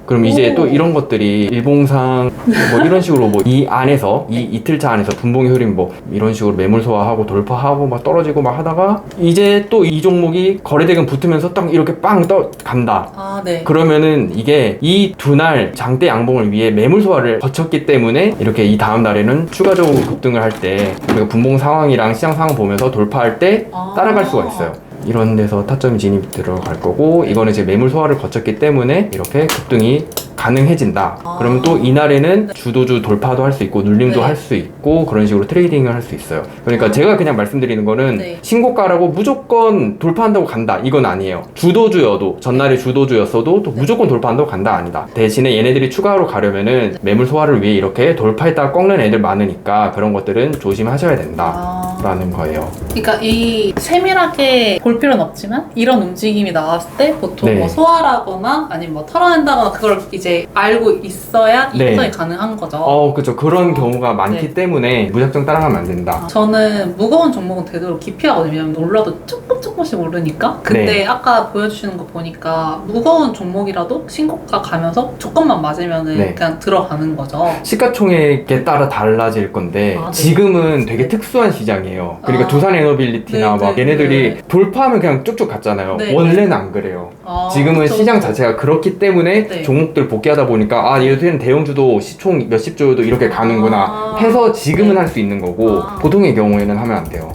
그럼 이제 또 이런 것들이 일봉상 뭐 이런 식으로 뭐 이 안에서 이 이틀차 안에서 분봉의 흐름 뭐 이런 식으로 매물 소화하고 돌파하고 막 떨어지고 막 하다가 이제 또 이 종목이 거래대금 붙으면서 딱 이렇게 빵 간다. 네. 그러면은 이게 이 두 날 장대 양봉을 위해 매물 소화를 거쳤기 때문에 이렇게 이 다음 날에는 추가적으로 급등을 할 때 우리가 분봉 상황이랑 시장 상황 보면서 돌파할 때 따라갈 수가 있어요. 이런 데서 타점이 진입 들어갈 거고, 이거는 이제 매물 소화를 거쳤기 때문에 이렇게 급등이 가능해진다. 그러면 또 이날에는 주도주 돌파도 할 수 있고 눌림도 네. 할 수 있고 그런 식으로 트레이딩을 할 수 있어요. 그러니까 제가 그냥 말씀드리는 거는 네. 신고가라고 무조건 돌파한다고 간다 이건 아니에요. 주도주여도 전날에 주도주였어도 또 무조건 돌파한다고 간다 아니다. 대신에 얘네들이 추가로 가려면은 매물 소화를 위해 이렇게 돌파했다가 꺾는 애들 많으니까 그런 것들은 조심하셔야 된다 라는 거예요. 그러니까 이 세밀하게 볼 필요는 없지만 이런 움직임이 나왔을 때 보통 네. 뭐 소화라거나 아니면 뭐 털어낸다거나 그걸 이제 알고 있어야 네. 이동이 가능한 거죠. 그렇죠. 그런 경우가 많기 네. 때문에 무작정 따라가면 안 된다. 저는 무거운 종목은 되도록 깊이 하거든요. 왜냐면 올라도 조금씩 오르니까. 근데 네. 아까 보여주시는 거 보니까 무거운 종목이라도 신고가 가면서 조건만 맞으면은 네. 그냥 들어가는 거죠. 시가총액에 따라 달라질 건데 네. 지금은 되게 특수한 시장이에요. 그러니까 두산 에너빌리티나 네, 막 네, 얘네들이 네. 돌파하면 그냥 쭉쭉 갔잖아요. 네. 원래는 안 그래요. 지금은 그쵸, 시장 그쵸. 자체가 그렇기 때문에 네. 종목들 복귀하다 보니까 얘들은 대형주도 시총 몇십 조도 이렇게 가는구나 해서 지금은 네. 할 수 있는 거고 보통의 경우에는 하면 안 돼요.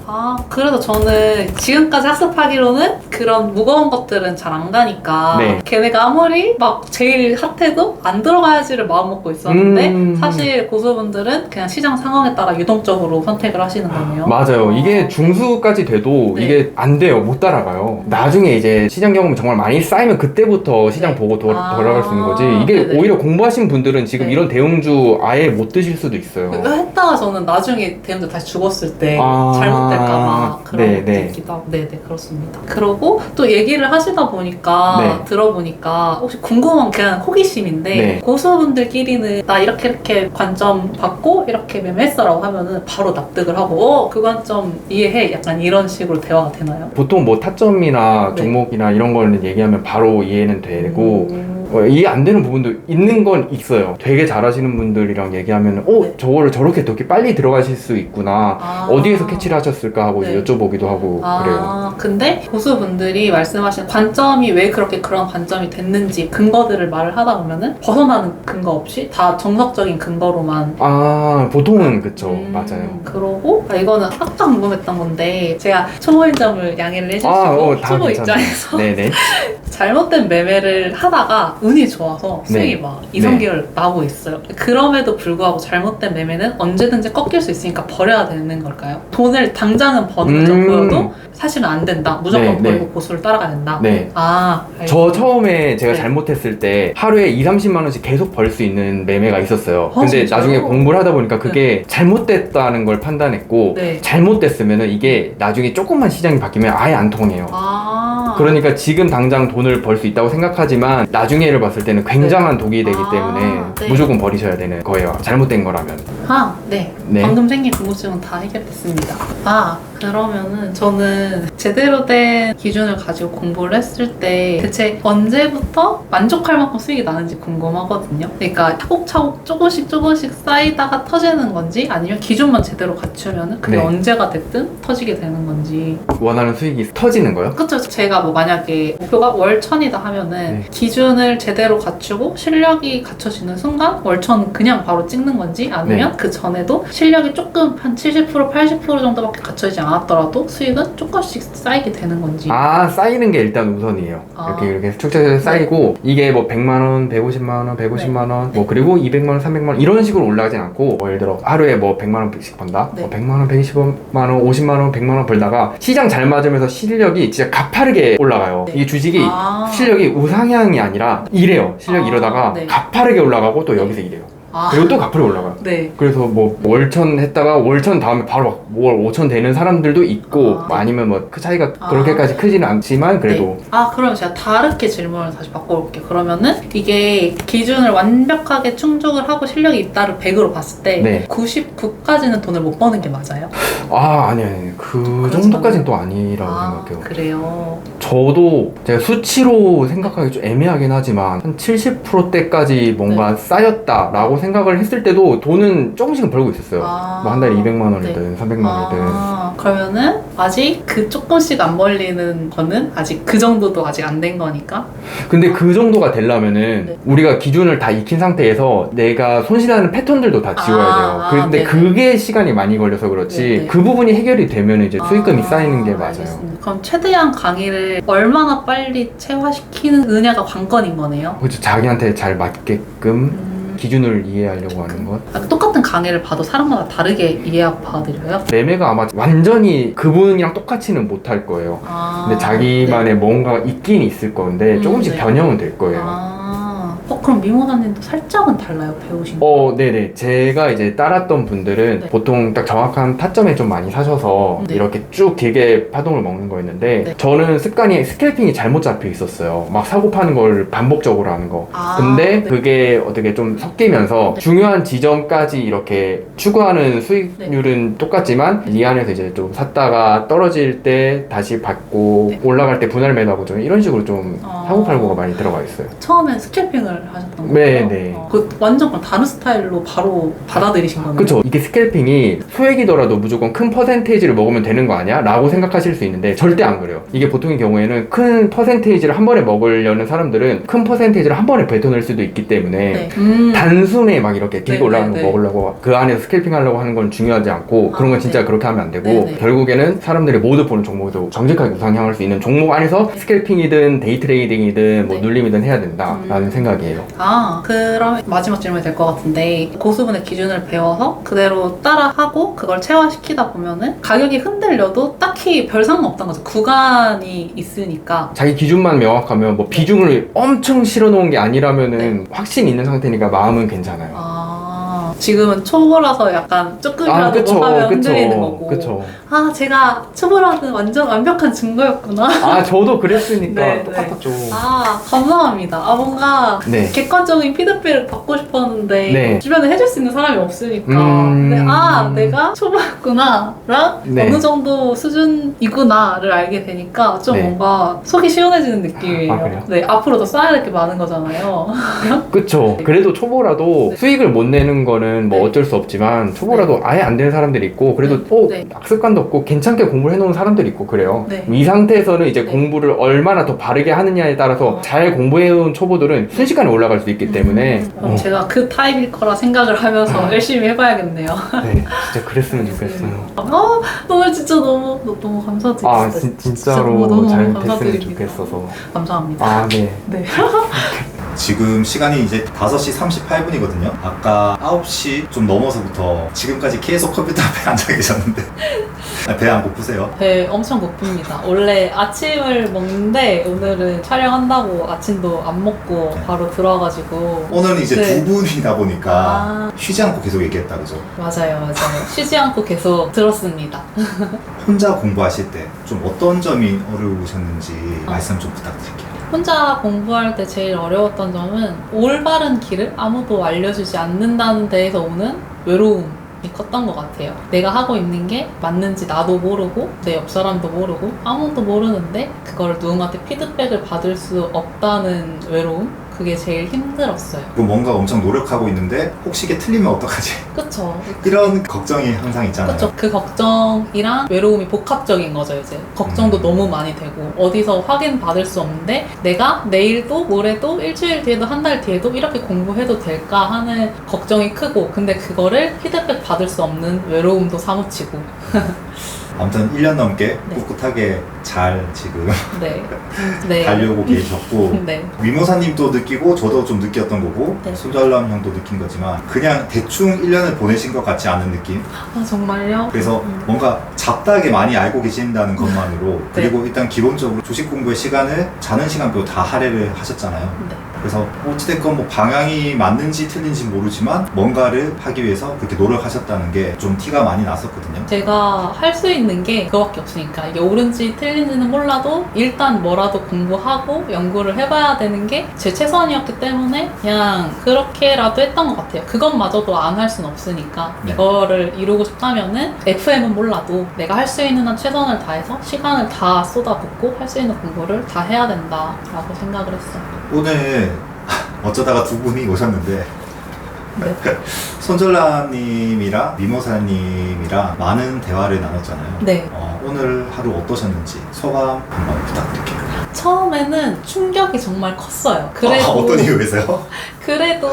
그래서 저는 지금까지 학습하기로는 그런 무거운 것들은 잘 안 가니까 네. 걔네가 아무리 막 제일 핫해도 안 들어가야지를 마음먹고 있었는데 사실 고수분들은 그냥 시장 상황에 따라 유동적으로 선택을 하시는 거네요. 맞아요. 이게 중수까지 돼도 네. 이게 안 돼요. 못 따라가요. 나중에 이제 시장 경험이 정말 많이 쌓이면 그때부터 시장 네. 보고 돌아갈 수 있는 거지. 이게 네네. 오히려 공부하신 분들은 지금 네. 이런 대형주 아예 못 드실 수도 있어요. 했다가 저는 나중에 대형주 다시 죽었을 때 잘못될까봐 그런 네, 것도 네. 있기도 하고 네네 그렇습니다. 그러고 또 얘기를 하시다 보니까 네. 들어보니까 혹시 궁금한 그냥 호기심인데 네. 고수분들끼리는 나 이렇게 관점 받고 이렇게 매매했어라고 하면은 바로 납득을 하고 그 관점 이해해 약간 이런 식으로 대화가 되나요? 보통 뭐 타점이나 네. 종목이나 이런 거는 얘기하면 바로 이해는 되고 이해 안 되는 부분도 있는 건 있어요. 되게 잘하시는 분들이랑 얘기하면 네. 저거를 저렇게 되게 빨리 들어가실 수 있구나. 어디에서 캐치를 하셨을까 하고 네. 여쭤보기도 하고 그래요. 근데 고수분들이 말씀하신 관점이 왜 그렇게 그런 관점이 됐는지 근거들을 말을 하다 보면은 벗어나는 근거 없이 다 정석적인 근거로만 보통은 그쵸. 맞아요. 그러고 이거는 아까 궁금했던 건데 제가 초보인 점을 양해를 해주시고 다 초보 괜찮아요. 입장에서 네네. 잘못된 매매를 하다가 운이 좋아서 수익이 네. 막 2, 3개월 나고 있어요. 그럼에도 불구하고 잘못된 매매는 언제든지 꺾일 수 있으니까 버려야 되는 걸까요? 돈을 당장은 버는 거죠. 보여도 사실은 안 된다. 무조건 네, 벌고 네. 고수를 따라가야 된다. 네. 저 처음에 제가 네. 잘못했을 때 하루에 2, 30만 원씩 계속 벌 수 있는 매매가 있었어요. 근데 진짜요? 나중에 공부를 하다 보니까 그게 잘못됐다는 걸 판단했고 네. 잘못됐으면은 이게 나중에 조금만 시장이 바뀌면 아예 안 통해요. 그러니까 지금 당장 돈을 벌 수 있다고 생각하지만 나중에를 봤을 때는 굉장한 독이 되기 때문에 네. 무조건 버리셔야 되는 거예요. 잘못된 거라면. 네. 네. 방금 생긴 궁금증은 다 해결됐습니다. 그러면은 저는 제대로 된 기준을 가지고 공부를 했을 때 대체 언제부터 만족할 만큼 수익이 나는지 궁금하거든요. 그러니까 차곡차곡 조금씩 쌓이다가 터지는 건지 아니면 기준만 제대로 갖추면 그게 네. 언제가 됐든 터지게 되는 건지. 원하는 수익이 터지는 거요? 그쵸. 제가 뭐 만약에 목표가 월천이다 하면은 네. 기준을 제대로 갖추고 실력이 갖춰지는 순간 월천 그냥 바로 찍는 건지 아니면 그 전에도 실력이 조금 한 70% 80% 정도밖에 갖춰지지 않았더라도 수익은 조금씩 쌓이게 되는 건지. 쌓이는 게 일단 우선이에요. 이렇게 축적해서 쌓이고 이게 뭐 100만원, 150만원, 150만원 뭐 그리고 200만원, 300만원 이런 식으로 올라가진 않고 예를 들어 하루에 뭐 100만원씩 번다? 네. 100만원, 120만원, 50만원, 100만원 벌다가 시장 잘 맞으면서 실력이 진짜 가파르게 올라가요. 네. 이게 주식이 실력이 우상향이 아니라 이래요. 실력이 이러다가 네. 가파르게 올라가고 또 여기서 이래요. 그리고 또 가파르게 올라가요. 네. 그래서 뭐 월천 했다가 월천 다음에 바로 막 월 5천 되는 사람들도 있고 뭐 아니면 뭐 그 차이가 그렇게까지 크지는 않지만 그래도. 네. 그럼 제가 다르게 질문을 다시 바꿔볼게요. 그러면은 이게 기준을 완벽하게 충족을 하고 실력이 있다를 100으로 봤을 때 네. 99까지는 돈을 못 버는 게 맞아요? 아니 그 정도까지는 또 아니라고 생각해요. 그래요? 저도 제가 수치로 생각하기 좀 애매하긴 하지만 한 70%대까지 뭔가 쌓였다라고 생각을 했을 때도 돈은 조금씩은 벌고 있었어요. 뭐 한 달에 200만 원이든 300만 원이든. 그러면은 아직 그 조금씩 안 벌리는 거는 아직 그 정도도 아직 안 된 거니까? 근데 그 정도가 되려면은 우리가 기준을 다 익힌 상태에서 내가 손실하는 패턴들도 다 지워야 돼요. 근데 그게 시간이 많이 걸려서 그렇지 그 부분이 해결이 되면 이제 수익금이 쌓이는 게 맞아요. 알겠습니다. 그럼 최대한 강의를 얼마나 빨리 체화시키느냐가 관건인 거네요? 그렇죠. 자기한테 잘 맞게끔 기준을 이해하려고 하는 것. 똑같은 강의를 봐도 사람마다 다르게 이해하고 받아들여요? 매매가 아마 완전히 그분이랑 똑같이는 못할 거예요. 근데 자기만의 뭔가가 있긴 있을 건데 조금씩 변형은 될 거예요. 그럼 미모사님도 살짝은 달라요, 배우신 거? 네네. 제가 이제 따랐던 분들은 보통 딱 정확한 타점에 좀 많이 사셔서 이렇게 쭉 길게 파동을 먹는 거였는데 저는 습관이 스캘핑이 잘못 잡혀 있었어요. 막 사고 파는 걸 반복적으로 하는 거. 근데 그게 어떻게 좀 섞이면서 중요한 지점까지 이렇게 추구하는 수익률은 똑같지만 이 안에서 이제 좀 샀다가 떨어질 때 다시 받고 올라갈 때 분할 매도하고 좀 이런 식으로 좀 사고 팔고가 많이 들어가 있어요. 처음엔 스캘핑을 하셨던 거예요? 네네. 그 완전 그럼 다른 스타일로 바로 받아들이신 거네요? 그쵸. 이게 스캘핑이 소액이더라도 무조건 큰 퍼센테이지를 먹으면 되는 거 아니야? 라고 생각하실 수 있는데 절대 안 그래요. 이게 보통의 경우에는 큰 퍼센테이지를 한 번에 먹으려는 사람들은 큰 퍼센테이지를 한 번에 뱉어낼 수도 있기 때문에 단순에 막 이렇게 길게 올라가는 거 먹으려고 그 안에서 스캘핑 하려고 하는 건 중요하지 않고 그런 건 진짜 그렇게 하면 안 되고 결국에는 사람들이 모두 보는 종목에서 정직하게 우상향할 수 있는 종목 안에서 스캘핑이든 데이트레이딩이든 뭐 눌림이든 해야 된다라는 생각이에요. 그럼 마지막 질문이 될 것 같은데 고수분의 기준을 배워서 그대로 따라하고 그걸 체화시키다 보면은 가격이 흔들려도 딱히 별 상관없다는 거죠. 구간이 있으니까. 자기 기준만 명확하면 뭐 비중을 엄청 실어놓은 게 아니라면은 확신 있는 상태니까 마음은 괜찮아요. 지금은 초보라서 약간 조금이라도 뭐 하면 흔들리는 거고. 그쵸. 제가 초보라는 완전 완벽한 증거였구나. 저도 그랬으니까 똑같았죠. 감사합니다. 뭔가 객관적인 피드백을 받고 싶었는데 주변에 해줄 수 있는 사람이 없으니까 근데 내가 초보였구나랑 어느 정도 수준이구나를 알게 되니까 좀 뭔가 속이 시원해지는 느낌이에요. 그래요? 앞으로 더 쌓아야 될 게 많은 거잖아요. 그쵸. 그래도 초보라도 수익을 못 내는 거는 뭐 어쩔 수 없지만 초보라도 아예 안 되는 사람들이 있고 그래도 악습관도 없고 괜찮게 공부를 해놓은 사람들이 있고 그래요. 이 상태에서는 이제 공부를 얼마나 더 바르게 하느냐에 따라서 잘 공부해온 초보들은 순식간에 올라갈 수 있기 때문에 제가 그 타입일 거라 생각을 하면서 열심히 해봐야겠네요. 진짜 그랬으면 좋겠어요. 오늘 진짜 너무 감사드립니다. 진짜로 너무 잘 감사드립니다. 됐으면 좋겠어서. 감사합니다. 네. 지금 시간이 이제 5시 38분이거든요. 아까 9시 좀 넘어서부터 지금까지 계속 컴퓨터 앞에 앉아 계셨는데 배 안 고프세요? 배 엄청 고픕니다. 원래 아침을 먹는데 오늘은 촬영한다고 아침도 안 먹고 바로 들어와가지고 오늘은 이제 두 분이다 보니까 쉬지 않고 계속 얘기했다 그죠? 맞아요. 쉬지 않고 계속 들었습니다. 혼자 공부하실 때 좀 어떤 점이 어려우셨는지 말씀 좀 부탁드릴게요. 혼자 공부할 때 제일 어려웠던 점은 올바른 길을 아무도 알려주지 않는다는 데에서 오는 외로움 컸던 것 같아요. 내가 하고 있는 게 맞는지 나도 모르고 내 옆 사람도 모르고 아무도 모르는데 그거를 누군가한테 피드백을 받을 수 없다는 외로움? 그게 제일 힘들었어요. 그리고 뭔가 엄청 노력하고 있는데 혹시 이게 틀리면 어떡하지? 그쵸. 이런 걱정이 항상 있잖아요. 그쵸. 그 걱정이랑 외로움이 복합적인 거죠, 이제. 걱정도 너무 많이 되고, 어디서 확인 받을 수 없는데, 내가 내일도, 모레도, 일주일 뒤에도, 한 달 뒤에도 이렇게 공부해도 될까 하는 걱정이 크고, 근데 그거를 피드백 받을 수 없는 외로움도 사무치고. 아무튼 1년 넘게 네. 꿋꿋하게 잘 지금 네. 네. 가려고 계셨고 네. 미모사님도 느끼고 저도 좀 느꼈던 거고 네. 손잘남 형도 느낀 거지만 그냥 대충 1년을 보내신 것 같지 않은 느낌. 아, 정말요? 그래서 뭔가 잡다하게 많이 알고 계신다는 것만으로 그리고 일단 기본적으로 주식 공부의 시간을 자는 시간표 다 할애를 하셨잖아요. 네. 그래서 어찌됐건 뭐 방향이 맞는지 틀린지 모르지만 뭔가를 하기 위해서 그렇게 노력하셨다는 게 좀 티가 많이 났었거든요. 제가 할 수 있는 게 그거밖에 없으니까 이게 옳은지 틀린지는 몰라도 일단 뭐라도 공부하고 연구를 해봐야 되는 게 제 최선이었기 때문에 그냥 그렇게라도 했던 것 같아요. 그것마저도 안 할 수는 없으니까 네. 이거를 이루고 싶다면은 FM은 몰라도 내가 할 수 있는 한 최선을 다해서 시간을 다 쏟아붓고 할 수 있는 공부를 다 해야 된다라고 생각을 했어요. 오늘 어쩌다가 두 분이 오셨는데 네. 손절라님이랑 미모사님이랑 많은 대화를 나눴잖아요. 네. 오늘 하루 어떠셨는지 소감 한번 부탁드릴게요. 처음에는 충격이 정말 컸어요. 그래도 어떤 이유에서요? 그래도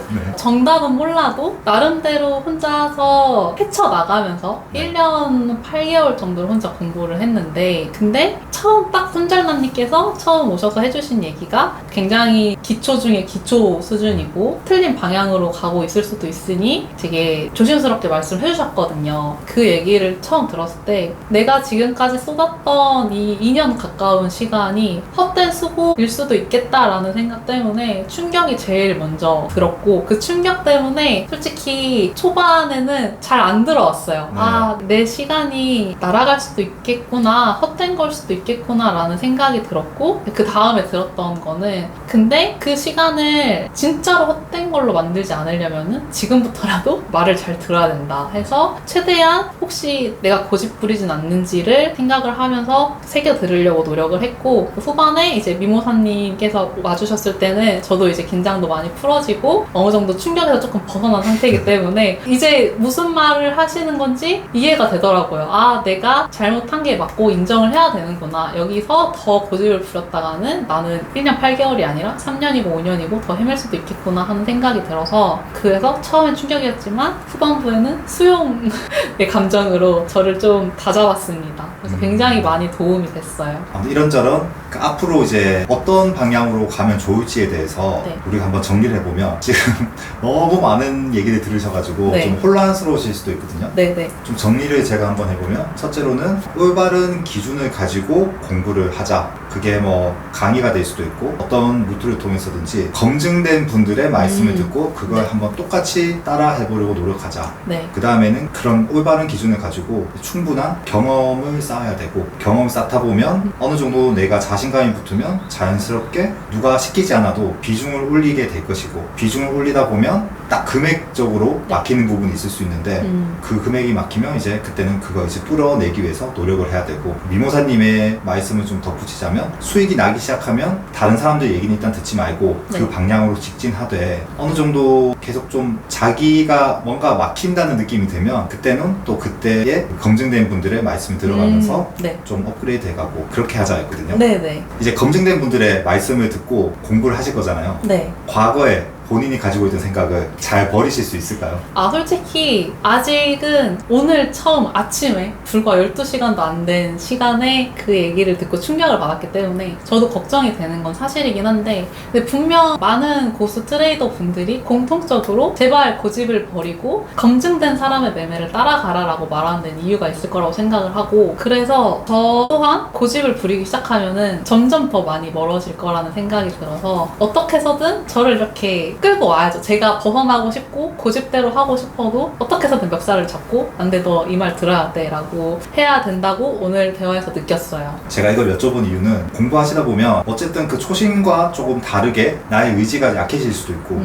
네. 정답은 몰라도 나름대로 혼자서 헤쳐나가면서 1년 8개월 정도를 혼자 공부를 했는데 근데 처음 딱 손잘남님께서 처음 오셔서 해주신 얘기가 굉장히 기초 중에 기초 수준이고 틀린 방향으로 가고 있을 수도 있으니 되게 조심스럽게 말씀을 해주셨거든요. 그 얘기를 처음 들었을 때 내가 지금까지 쏟았던 이 2년 가까운 시간이 헛된 수고일 수도 있겠다라는 생각 때문에 충격이 제일 먼저 들었고 그 충격 때문에 솔직히 초반에는 잘 안 들어왔어요. 네. 아, 내 시간이 날아갈 수도 있겠구나, 헛된 걸 수도 있겠구나 라는 생각이 들었고 그 다음에 들었던 거는 근데 그 시간을 진짜로 헛된 걸로 만들지 않으려면은 지금부터라도 말을 잘 들어야 된다 해서 최대한 혹시 내가 고집 부리진 않는지를 생각을 하면서 새겨 들으려고 노력을 했고 그 후반에 이제 미모사님께서 와주셨을 때는 저도 이제 긴장도 많이 풀어지고 어느 정도 충격에서 조금 벗어난 상태이기 때문에 이제 무슨 말을 하시는 건지 이해가 되더라고요. 아, 내가 잘못한 게 맞고 인정을 해야 되는구나. 여기서 더 고집을 부렸다가는 나는 1년 8개월이 아니라 3년이고 5년이고 더 헤맬 수도 있겠구나 하는 생각이 들어서 그래서 처음엔 충격이었지만 후반부에는 수용의 감정으로 저를 좀 다잡았습니다. 그래서 굉장히 많이 도움이 됐어요. 아무튼 이런저런 앞으로 이제 어떤 방향으로 가면 좋을지에 대해서 네. 우리가 한번 정리를 해보면 지금 너무 많은 얘기를 들으셔가지고 네. 좀 혼란스러우실 수도 있거든요. 네네. 좀 정리를 제가 한번 해보면 첫째로는 올바른 기준을 가지고 공부를 하자. 그게 뭐 강의가 될 수도 있고 어떤 루트를 통해서든지 검증된 분들의 말씀을 듣고 그걸 네. 한번 똑같이 따라 해보려고 노력하자. 네. 그 다음에는 그런 올바른 기준을 가지고 충분한 경험을 쌓아야 되고 경험 쌓다 보면 어느 정도 내가 자신감이 붙으면 자연스럽게 누가 시키지 않아도 비중을 올리게 될 것이고 비중을 올리다 보면 딱 금액적으로 네. 막히는 부분이 있을 수 있는데 그 금액이 막히면 이제 그때는 그거 이제 뚫어내기 위해서 노력을 해야 되고 미모사님의 말씀을 좀 덧붙이자면 수익이 나기 시작하면 다른 사람들 얘기는 일단 듣지 말고 네. 그 방향으로 직진하되 어느 정도 계속 좀 자기가 뭔가 막힌다는 느낌이 들면 그때는 또 그때의 검증된 분들의 말씀을 들어가면서 네. 좀 업그레이드 해가고 그렇게 하자 했거든요. 네네. 이제 검증된 분들의 말씀을 듣고 공부를 하실 거잖아요. 네. 과거에 본인이 가지고 있던 생각을 잘 버리실 수 있을까요? 아, 솔직히 아직은 오늘 처음 아침에 불과 12시간도 안 된 시간에 그 얘기를 듣고 충격을 받았기 때문에 저도 걱정이 되는 건 사실이긴 한데 근데 분명 많은 고수 트레이더 분들이 공통적으로 제발 고집을 버리고 검증된 사람의 매매를 따라가라라고 말하는 데는 이유가 있을 거라고 생각을 하고 그래서 저 또한 고집을 부리기 시작하면은 점점 더 많이 멀어질 거라는 생각이 들어서 어떻게 해서든 저를 이렇게 끌고 와야죠. 제가 벗어나고 싶고 고집대로 하고 싶어도 어떻게 해서든 멱살을 잡고 안 돼, 너 이 말 들어야 돼 라고 해야 된다고 오늘 대화에서 느꼈어요. 제가 이걸 여쭤본 이유는 공부하시다 보면 어쨌든 그 초심과 조금 다르게 나의 의지가 약해질 수도 있고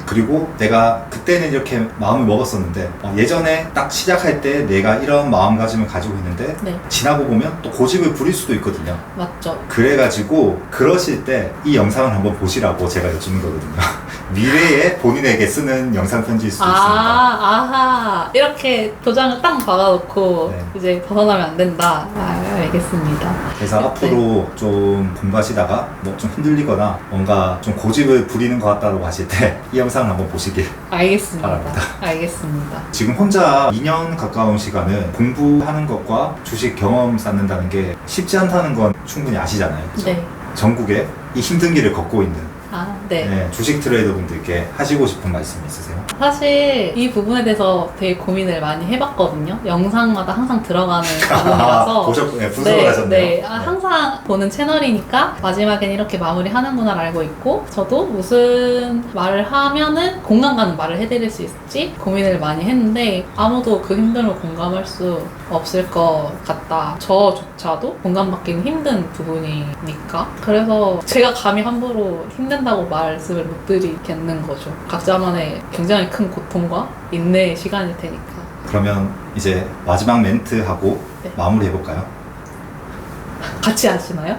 그리고 내가 그때는 이렇게 마음을 먹었었는데 예전에 딱 시작할 때 내가 이런 마음가짐을 가지고 있는데 네, 지나고 보면 또 고집을 부릴 수도 있거든요. 맞죠. 그래가지고 그러실 때 이 영상을 한번 보시라고 제가 여쭈는 거거든요. 미래에 본인에게 쓰는 영상 편지일 수도 있습니다. 아하, 이렇게 도장을 딱 박아놓고 네. 이제 벗어나면 안 된다. 알겠습니다. 그래서 앞으로 좀 공부하시다가 뭐 좀 흔들리거나 뭔가 좀 고집을 부리는 것 같다고 하실 때 이 영상을 한번 보시길. 알겠습니다. 바랍니다. 알겠습니다. 지금 혼자 2년 가까운 시간은 공부하는 것과 주식 경험 쌓는다는 게 쉽지 않다는 건 충분히 아시잖아요. 그죠? 네. 전국에 이 힘든 길을 걷고 있는 네. 주식 트레이더 분들께 하시고 싶은 말씀 있으세요? 사실 이 부분에 대해서 되게 고민을 많이 해봤거든요. 영상마다 항상 들어가는 부분이라서. 분석을 하셨네요. 네. 항상 보는 채널이니까 마지막엔 이렇게 마무리하는구나를 알고 있고, 저도 무슨 말을 하면은 공감 가는 말을 해드릴 수 있을지 고민을 많이 했는데 아무도 그 힘듦을 공감할 수 없을 것 같다. 저조차도 공감받기는 힘든 부분이니까. 그래서 제가 감히 함부로 힘든다고 말씀을 못 드리겠는 거죠. 각자만의 굉장히 큰 고통과 인내의 시간일 테니까. 그러면 이제 마지막 멘트하고 네. 마무리 해볼까요? 같이 하시나요?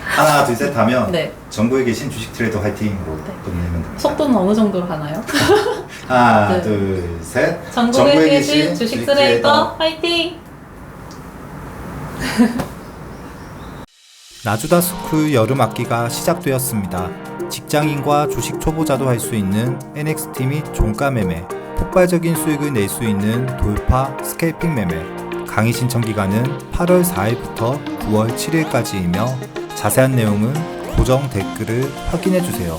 하나, 둘, 셋 하면 네. 전국에 계신 주식 트레이더 화이팅으로 네. 끝내면 됩니다. 속도는 어느 정도로 하나요? 하나, 네. 둘, 셋. 전국에 계신 주식 트레이더 화이팅! 나주다 스쿨 여름 학기가 시작되었습니다. 직장인과 주식 초보자도 할 수 있는 NXT 및 종가 매매, 폭발적인 수익을 낼 수 있는 돌파 스케이핑 매매. 강의 신청 기간은 8월 4일부터 9월 7일까지이며 자세한 내용은 고정 댓글을 확인해 주세요.